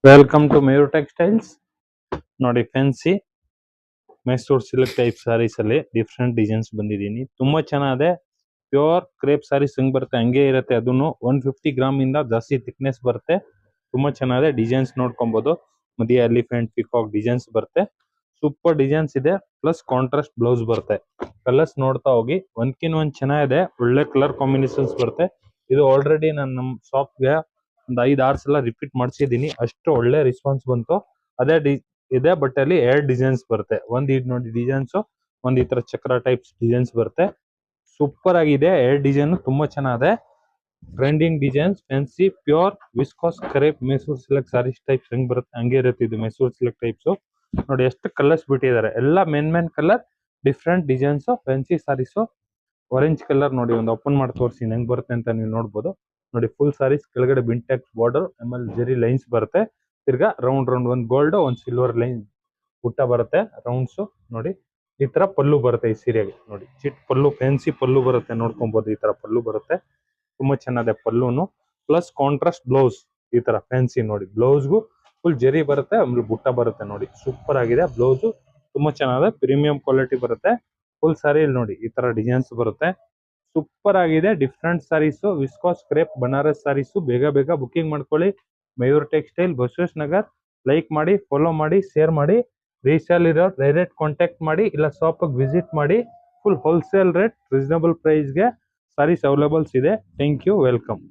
Welcome to Mayur textiles. ನೋಡಿ, fancy Mysore silk type sarees ಅಲ್ಲಿ different designs ಬಂದಿದ್ದೀನಿ. ತುಂಬಾ ಚೆನ್ನಾಗಿದೆ. ಪ್ಯೂರ್ ಕ್ರೇಪ್ ಸಾರೀಸ್ ಹೆಂಗ್ ಬರುತ್ತೆ ಹಂಗೆ ಇರುತ್ತೆ. ಅದನ್ನು 150 ಗ್ರಾಮ್ ಇಂದ ಜಾಸ್ತಿ ಥಿಕ್ನೆಸ್ ಬರುತ್ತೆ. ತುಂಬಾ ಚೆನ್ನಾಗಿದೆ. ಡಿಸೈನ್ಸ್ ನೋಡ್ಕೊಬಹುದು. ಮಧ್ಯೆ ಎಲಿಫೆಂಟ್ ಪಿಕಾಕ್ ಡಿಸೈನ್ಸ್ ಬರುತ್ತೆ. ಸೂಪರ್ ಡಿಸೈನ್ಸ್ ಇದೆ. ಪ್ಲಸ್ ಕಾಂಟ್ರಾಸ್ಟ್ ಬ್ಲೌಸ್ ಬರುತ್ತೆ. ಕಲರ್ಸ್ ನೋಡ್ತಾ ಹೋಗಿ. ಒಂದ್ಕಿನ್ ಒಂದ್ ಚೆನ್ನಾಗಿದೆ. ಒಳ್ಳೆ ಕಲರ್ ಕಾಂಬಿನೇಷನ್ಸ್ ಬರುತ್ತೆ. ಇದು ಆಲ್ರೆಡಿ ನಾನು ನಮ್ಮ ಶಾಪ್ಗೆ ಒಂದು 5-6 ಸಲ ರಿಪೀಟ್ ಮಾಡಿಸಿದೀನಿ. ಅಷ್ಟು ಒಳ್ಳೆ ರೆಸ್ಪಾನ್ಸ್ ಬಂತು. ಅದೇ ಇದೆ, ಬಟ್ ಅಲ್ಲಿ 2 ಡಿಸೈನ್ಸ್ ಬರುತ್ತೆ. ಒಂದ್ ಇದು ನೋಡಿ ಡಿಸೈನ್ಸ್, ಒಂದ್ ಈ ತರ ಚಕ್ರ ಟೈಪ್ಸ್ ಡಿಸೈನ್ಸ್ ಬರುತ್ತೆ. ಸೂಪರ್ ಆಗಿದೆ. 2 ಡಿಸೈನ್ ತುಂಬಾ ಚೆನ್ನಾಗಿದೆ. Trending designs, fancy pure viscose crepe Mysore silk sarees types ಹೆಂಗ್ ಬರುತ್ತೆ ಹಂಗೆ ಇರುತ್ತೆ. ಇದು ಮೈಸೂರು ಸಿಲ್ಕ್ ಟೈಪ್ಸ್. ನೋಡಿ ಎಷ್ಟು ಕಲರ್ಸ್ ಬಿಟ್ಟಿದ್ದಾರೆ. ಎಲ್ಲ main colour, different designs, fancy saris. Orange colour ನೋಡಿ, ಒಂದು ಓಪನ್ ಮಾಡಿ ತೋರಿಸಿ ಹೆಂಗ್ ಬರುತ್ತೆ ಅಂತ ನೀವು ನೋಡ್ಬೋದು. ನೋಡಿ, ಫುಲ್ ಸಾರೀಸ್ ಕೆಳಗಡೆ ಬಿಂಟೆಕ್ಸ್ ಬಾರ್ಡರ್, ಆಮೇಲೆ ಜೆರಿ ಲೈನ್ಸ್ ಬರುತ್ತೆ. ತಿರ್ಗಾ ರೌಂಡ್ ಒಂದ್ ಗೋಲ್ಡ್, ಒಂದ್ ಸಿಲ್ವರ್ ಲೈನ್ ಬುಟ್ಟ ಬರುತ್ತೆ ರೌಂಡ್ಸ್. ನೋಡಿ, ಈ ತರ ಪಲ್ಲು ಬರುತ್ತೆ ಈ ಸೀರೆಗೆ. ನೋಡಿ, ಚಿಟ್ ಪಲ್ಲು, ಫ್ಯಾನ್ಸಿ ಪಲ್ಲು ಬರುತ್ತೆ. ನೋಡ್ಕೊಬಹುದು, ಈ ತರ ಪಲ್ಲು ಬರುತ್ತೆ. ತುಂಬಾ ಚೆನ್ನಾಗಿದೆ ಪಲ್ಲುನು. ಪ್ಲಸ್ ಕಾಂಟ್ರಾಸ್ಟ್ ಬ್ಲೌಸ್ ಈ ತರ ಫ್ಯಾನ್ಸಿ. ನೋಡಿ, ಬ್ಲೌಸ್ಗೂ ಫುಲ್ ಜೆರಿ ಬರುತ್ತೆ, ಆಮೇಲೆ ಬುಟ್ಟ ಬರುತ್ತೆ. ನೋಡಿ, ಸೂಪರ್ ಆಗಿದೆ. ಬ್ಲೌಸ್ ತುಂಬಾ ಚೆನ್ನಾಗಿದೆ. ಪ್ರೀಮಿಯಂ ಕ್ವಾಲಿಟಿ ಬರುತ್ತೆ. ಫುಲ್ ಸಾರಿ ನೋಡಿ ಈ ತರ ಡಿಸೈನ್ಸ್ ಬರುತ್ತೆ. ಸೂಪರ್ ಆಗಿದೆ. Different sarees, viscose crepe Banaras sarees. ಬೇಗ ಬುಕಿಂಗ್ ಮಾಡ್ಕೊಳ್ಳಿ. ಮಯೂರ್ ಟೆಕ್ಸ್ಟೈಲ್, ಬಸವೇಶ್ ನಗರ್. ಲೈಕ್ ಮಾಡಿ, ಫಾಲೋ ಮಾಡಿ, ಶೇರ್ ಮಾಡಿ. ರೀಸೇಲ್ ಇರೋ ಡೈರೆಕ್ಟ್ ಕಾಂಟ್ಯಾಕ್ಟ್ ಮಾಡಿ, ಇಲ್ಲ ಶಾಪ್ ವಿಸಿಟ್ ಮಾಡಿ. ಫುಲ್ ಹೋಲ್ಸೇಲ್ ರೇಟ್, ರೀಸನಬಲ್ ಪ್ರೈಸ್ಗೆ ಸಾರೀಸ್ ಅವೈಲೇಬಲ್ಸ್ ಇದೆ. Thank you, welcome.